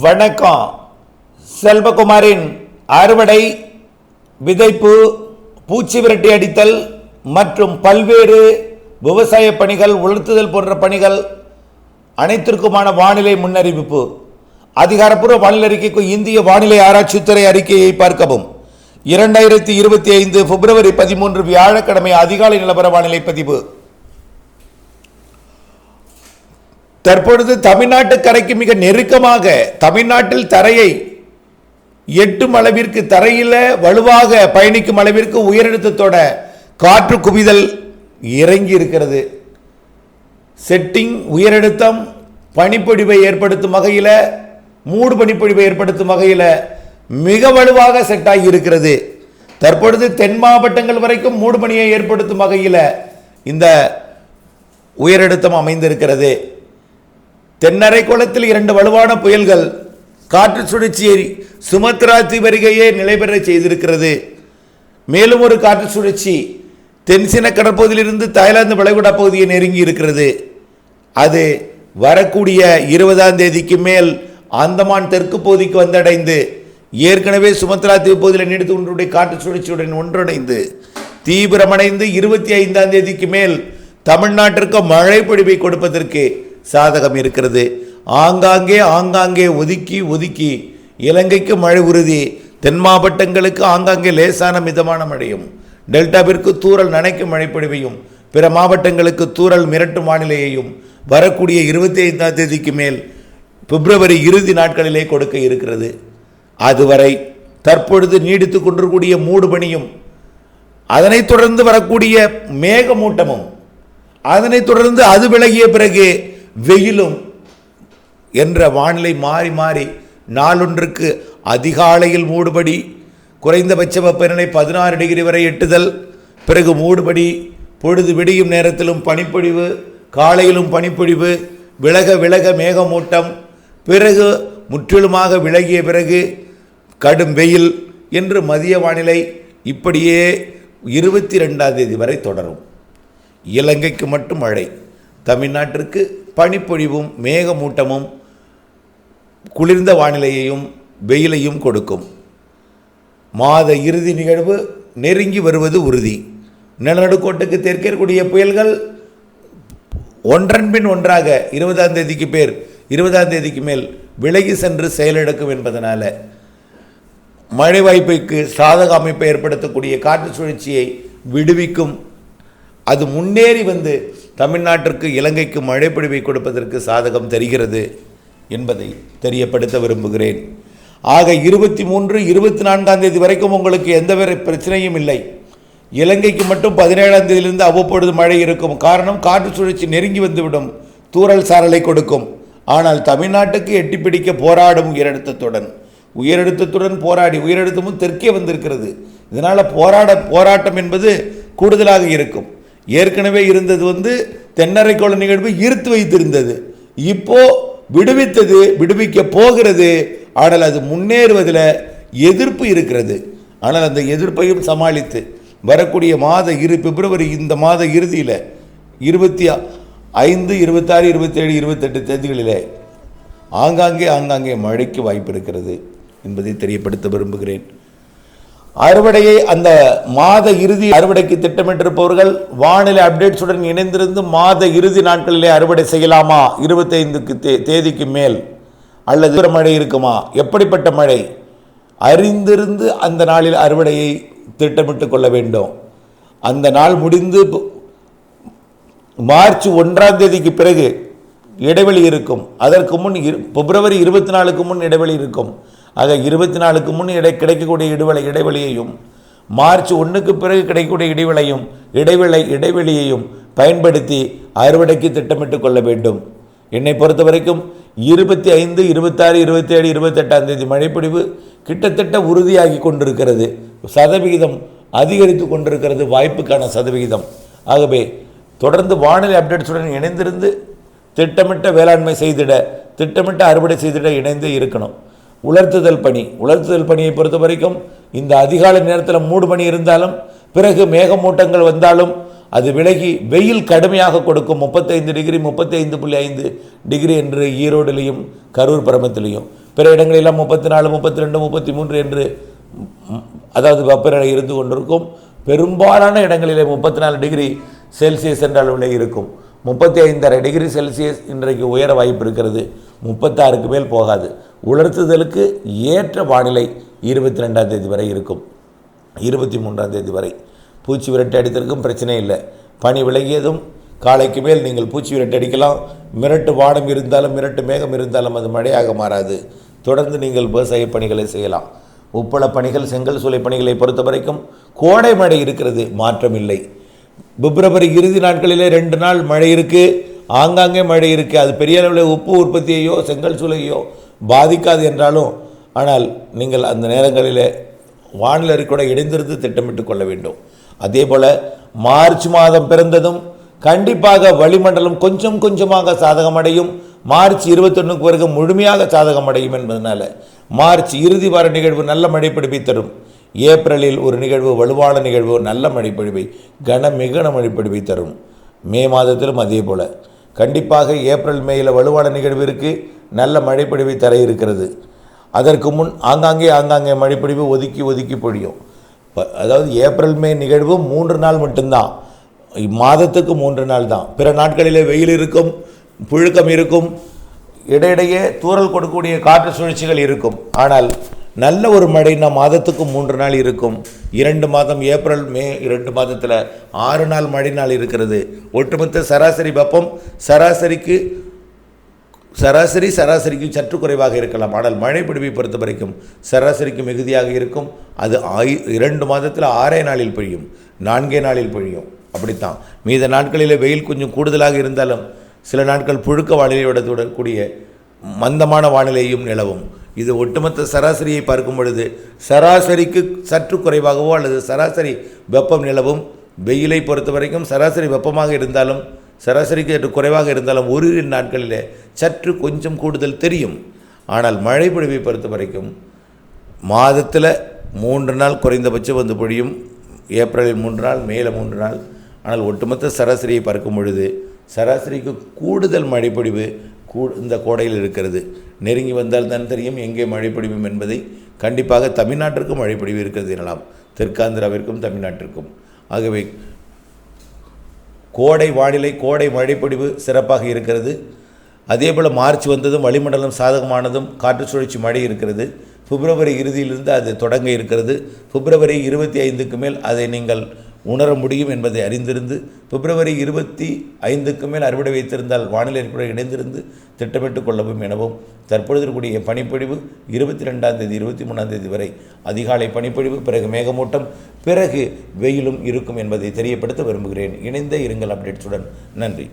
வணக்கம். செல்வகுமாரின் அறுவடை, விதைப்பு, பூச்சி விரட்டி அடித்தல் மற்றும் பல்வேறு விவசாய பணிகள், உலர்த்துதல் போன்ற பணிகள் அனைத்திற்குமான வானிலை முன்னறிவிப்பு. அதிகாரப்பூர்வ வானிலை அறிக்கைக்கு இந்திய வானிலை ஆராய்ச்சித்துறை அறிக்கையை பார்க்கவும். 2025 பிப்ரவரி 13 வியாழக்கிழமை அதிகாலை நிலவர வானிலை பதிவு. தற்பொழுது தமிழ்நாட்டு கரைக்கு மிக நெருக்கமாக தமிழ்நாட்டில் தரையை எட்டும் அளவிற்கு, தரையில் வலுவாக பயணிக்கும் அளவிற்கு உயரழுத்தத்தோட காற்று குவிதல் இறங்கி இருக்கிறது. செட்டிங் உயரழுத்தம் பனிப்பொழிவை ஏற்படுத்தும் வகையில், மூடு பனிப்பொழிவை ஏற்படுத்தும் வகையில் மிக வலுவாக செட் ஆகி இருக்கிறது. தற்பொழுது தென் மாவட்டங்கள் வரைக்கும் மூடுபனியை ஏற்படுத்தும் வகையில் இந்த உயரழுத்தம் அமைந்திருக்கிறது. தென்னரைக்கோளத்தில் 2 வலுவான புயல்கள் காற்று சுழற்சியை சுமத்ரா தீவு அருகே நிலைபெற செய்திருக்கிறது. மேலும் ஒரு காற்று சுழற்சி தென்சீன கடற்பகுதியிலிருந்து தாய்லாந்து வளைகுடா பகுதியை நெருங்கி இருக்கிறது. அது வரக்கூடிய 20ஆம் தேதிக்கு மேல் அந்தமான் தெற்கு பகுதிக்கு வந்தடைந்து ஏற்கனவே சுமத்ரா தீவு பகுதியில் நீடித்து கொண்டிருக்கிற காற்று சுழற்சியுடன் ஒன்றிணைந்து தீவிரமடைந்து 25ஆம் தேதிக்கு மேல் தமிழ்நாட்டிற்கு மழை பொழிவை கொடுப்பதற்கு சாதகம் இருக்கிறது. ஆங்காங்கே ஒதுக்கி இலங்கைக்கு மழை உறுதி. தென் மாவட்டங்களுக்கு ஆங்காங்கே லேசான மிதமான மழையும், டெல்டாவிற்கு தூறல் நனைக்கும் மழைப்பொழிவையும், பிற மாவட்டங்களுக்கு தூறல் மிரட்டும் வானிலையையும் வரக்கூடிய 25ஆம் தேதிக்கு மேல் பிப்ரவரி இறுதி நாட்களிலே கொடுக்க இருக்கிறது. அதுவரை தற்பொழுது நீடித்து கொண்டிருக்கூடிய மூடுபனியும், அதனைத் தொடர்ந்து வரக்கூடிய மேகமூட்டமும், அதனைத் தொடர்ந்து அது விலகிய பிறகு வெயிலும் என்ற வானிலை மாறி மாறி நாளொன்றுக்கு அதிகாலையில் மூடுபடி, குறைந்தபட்ச வெப்பநிலை 16 டிகிரி வரை எட்டுதல், பிறகு மூடுபடி, பொழுது விடியும் நேரத்திலும் பனிப்பொழிவு, காலையிலும் பனிப்பொழிவு, விலக மேகமூட்டம், பிறகு முற்றிலுமாக விலகிய பிறகு கடும் வெயில் என்று மதிய வானிலை இப்படியே 22ஆம் தேதி வரை தொடரும். இலங்கைக்கு மட்டும் மழை, தமிழ்நாட்டிற்கு பனிப்பொழிவும் மேகமூட்டமும் குளிர்ந்த வானிலையையும் வெயிலையும் கொடுக்கும். மாத இறுதி நிகழ்வு நெருங்கி வருவது உறுதி. நிலநடுக்கோட்டுக்கு தெற்கே கூடிய புயல்கள் ஒன்றன் பின் ஒன்றாக 20ஆம் தேதிக்கு மேல் விலகி சென்று செயலிழக்கும் என்பதனால மழை வாய்ப்புக்கு சாதக அமைப்பை ஏற்படுத்தக்கூடிய காற்று சுழற்சியை விடுவிக்கும். அது முன்னேறி வந்து தமிழ்நாட்டிற்கு, இலங்கைக்கு மழை பொழிவை கொடுப்பதற்கு சாதகம் தருகிறது என்பதை தெரியப்படுத்த விரும்புகிறேன். ஆக 23, 24ஆம் தேதி வரைக்கும் உங்களுக்கு எந்த பிரச்சனையும் இல்லை. இலங்கைக்கு மட்டும் 17ஆம் தேதியிலிருந்து அவ்வப்பொழுது மழை இருக்கும். காரணம், காற்று சுழற்சி நெருங்கி வந்துவிடும், தூறல் சாரலை கொடுக்கும். ஆனால் தமிழ்நாட்டுக்கு எட்டி பிடிக்க போராடும் உயரழுத்தத்துடன் போராடி, உயரழுத்தமும் தெற்கே வந்திருக்கிறது. இதனால் போராட்டம் என்பது கூடுதலாக இருக்கும். ஏற்கனவே இருந்தது தென்னரைக்கோள நிகழ்வு ஈர்த்து வைத்திருந்தது. இப்போ விடுவிக்க போகிறது. ஆனால் அது முன்னேறுவதில் எதிர்ப்பு இருக்கிறது. ஆனால் அந்த எதிர்ப்பையும் சமாளித்து வரக்கூடிய பிப்ரவரி இந்த மாத இறுதியில் 25, 26, 27, 28 தேதிகளில் ஆங்காங்கே மழைக்கு வாய்ப்பு இருக்கிறது என்பதை தெரியப்படுத்த விரும்புகிறேன். அறுவடையை அந்த மாத இறுதி அறுவடைக்கு திட்டமிட்டிருப்பவர்கள் வானிலை அப்டேட்ஸுடன் இணைந்திருந்து மாத இறுதி நாட்களிலே அறுவடை செய்யலாமா? 25 தேதிக்கு மேல் அல்லது மழை இருக்குமா? எப்படிப்பட்ட மழை? அறிந்திருந்து அந்த நாளில் அறுவடையை திட்டமிட்டு கொள்ள வேண்டும். அந்த நாள் முடிந்து மார்ச் 1ஆம் தேதிக்கு பிறகு இடைவெளி இருக்கும். அதற்கு முன் பிப்ரவரி 24க்கு முன் இடைவெளி இருக்கும். ஆக 24க்கு முன் கிடைக்கக்கூடிய இடைவெளியையும், மார்ச் 1க்கு பிறகு கிடைக்கக்கூடிய இடைவெளியையும் பயன்படுத்தி அறுவடைக்கு திட்டமிட்டு கொள்ள வேண்டும். என்னை பொறுத்த வரைக்கும் 25, 26, 27, 28ஆம் தேதி மழைப்பொழிவு கிட்டத்தட்ட உறுதியாகி கொண்டிருக்கிறது. சதவிகிதம் அதிகரித்து கொண்டிருக்கிறது, வாய்ப்புக்கான சதவிகிதம். ஆகவே தொடர்ந்து வானிலை அப்டேட்ஸுடன் இணைந்திருந்து திட்டமிட்ட வேளாண்மை செய்திட, திட்டமிட்ட அறுவடை செய்திட இணைந்து இருக்கணும். உலர்த்துதல் பணியை பொறுத்த வரைக்கும் இந்த அதிகாலை நேரத்தில் மூடுபனி இருந்தாலும், பிறகு மேகமூட்டங்கள் வந்தாலும் அது விலகி வெயில் கடுமையாக கொடுக்கும். 35 டிகிரி 35.5 டிகிரி என்று ஈரோடுலையும் கரூர் பரமத்திலையும், பிற இடங்களெல்லாம் 34, 32, 33 என்று அதாவது வெப்பநிலை இருந்து கொண்டிருக்கும். பெரும்பாலான இடங்களிலே 34 டிகிரி செல்சியஸ் என்ற அளவில் இருக்கும். 35.5 டிகிரி செல்சியஸ் இன்றைக்கு உயர வாய்ப்பு இருக்கிறது. 36க்கு மேல் போகாது. உலர்த்துதலுக்கு ஏற்ற வானிலை 22ஆம் தேதி வரை இருக்கும். 23ஆம் தேதி வரை பூச்சி விரட்டு அடித்திருக்கும், பிரச்சனை இல்லை. பனி விலகியதும் காலைக்கு மேல் நீங்கள் பூச்சி விரட்டு அடிக்கலாம். மிரட்டு வானம் இருந்தாலும் மிரட்டு மேகம் இருந்தாலும் அது மழையாக மாறாது. தொடர்ந்து நீங்கள் விவசாய பணிகளை செய்யலாம். உப்பள பணிகள், செங்கல் சூளை பணிகளை பொறுத்த வரைக்கும் கோடை மழை இருக்கிறது, மாற்றம் இல்லை. பிப்ரவரி இறுதி நாட்களிலே 2 நாள் மழை இருக்குது, ஆங்காங்கே மழை இருக்குது. அது பெரிய அளவில் உப்பு உற்பத்தியையோ செங்கல் சூளையோ பாதிக்காது என்றாலும், ஆனால் நீங்கள் அந்த நேரங்களில் வானிலை கூட இணைந்திருந்து திட்டமிட்டு கொள்ள வேண்டும். அதே போல் மார்ச் மாதம் பிறந்ததும் கண்டிப்பாக வளிமண்டலம் கொஞ்சம் கொஞ்சமாக சாதகமடையும். மார்ச் 21க்கு பிறகு முழுமையாக சாதகமடையும் என்பதனால மார்ச் இறுதி வார நிகழ்வு நல்ல மழைப்பொழிவை தரும். ஏப்ரலில் ஒரு நிகழ்வு, வலுவான நிகழ்வு, நல்ல மழைப்பொழிவை, மிக மழைப்பொழிவை தரும். மே மாதத்திலும் அதே போல் கண்டிப்பாக ஏப்ரல் மேயில் வலுவான நிகழ்வு இருக்குது, நல்ல மழைப்பொழிவை தர இருக்கிறது. அதற்கு முன் ஆங்காங்கே மழைப்பொழிவு ஒதுக்கி பொழியும். அதாவது ஏப்ரல் மே நிகழ்வு 3 நாள் மட்டும்தான், மாதத்துக்கு 3 நாள் தான். பிற நாட்களிலே வெயில் இருக்கும், புழுக்கம் இருக்கும், இடையிடையே தூறல் கொடுக்கக்கூடிய காற்று சுழற்சிகள் இருக்கும். ஆனால் நல்ல ஒரு மழை மாதத்துக்கு 3 நாள் இருக்கும். 2 மாதம் ஏப்ரல் மே 2 மாதத்தில் 6 நாள் மழை நாள் இருக்கிறது. ஒட்டுமொத்த சராசரி வெப்பம் சராசரிக்கு சற்று குறைவாக இருக்கலாம். ஆனால் மழை பொழிவை பொறுத்த வரைக்கும் சராசரிக்கு மிகுதியாக இருக்கும். அது 2 மாதத்தில் 6 நாளில் பொழியும், 4 நாளில் பொழியும். அப்படித்தான் மீத நாட்களில் வெயில் கொஞ்சம் கூடுதலாக இருந்தாலும் சில நாட்கள் புழுக்க வானிலையுடன் கூடிய மந்தமான வானிலையும் நிலவும். இது ஒட்டுமொத்த சராசரியை பார்க்கும் பொழுது சராசரிக்கு சற்று குறைவாகவோ அல்லது சராசரி வெப்பம் நிலவும். வெயிலை பொறுத்த வரைக்கும் சராசரி வெப்பமாக இருந்தாலும் சராசரிக்கு சற்று குறைவாக இருந்தாலும் ஓரிரு நாட்களில் சற்று கொஞ்சம் கூடுதல் தெரியும். ஆனால் மழை பொழிவை பொறுத்த வரைக்கும் மாதத்தில் 3 நாள் குறைந்தபட்சம் வந்து பொழியும். ஏப்ரலில் 3 நாள், மேலே 3 நாள். ஆனால் ஒட்டுமொத்த சராசரியை பார்க்கும் பொழுது சராசரிக்கு கூடுதல் மழைப்பொழிவு இந்த கோடையில் இருக்கிறது. நெருங்கி வந்தால் தான் தெரியும் எங்கே மழை பொழிவும் என்பதை. கண்டிப்பாக தமிழ்நாட்டிற்கும் மழை பொழிவு இருக்கிறது எனலாம், தெற்காந்திராவிற்கும் தமிழ்நாட்டிற்கும். ஆகவே கோடை வானிலை, கோடை மழைப்பொழிவு சிறப்பாக இருக்கிறது. அதேபோல் மார்ச் வந்ததும் வளிமண்டலம் சாதகமானதும் காற்று சுழற்சி மழை இருக்கிறது. பிப்ரவரி இறுதியிலிருந்து அது தொடங்க இருக்கிறது. பிப்ரவரி 25க்கு மேல் அதை நீங்கள் உணர முடியும் என்பதை அறிந்திருந்து பிப்ரவரி 25க்கு மேல் அறுவடை வைத்திருந்தால் வானிலை கூட இணைந்திருந்து திட்டமிட்டு கொள்ளவும் எனவும். தற்பொழுது இருக்கக்கூடிய பனிப்பொழிவு 22ஆம் தேதி 23ஆம் தேதி வரை அதிகாலை பனிப்பொழிவு, பிறகு மேகமூட்டம், பிறகு வெயிலும் இருக்கும் என்பதை தெரியப்படுத்த விரும்புகிறேன். இணைந்த இருங்கள் அப்டேட்ஸுடன். நன்றி.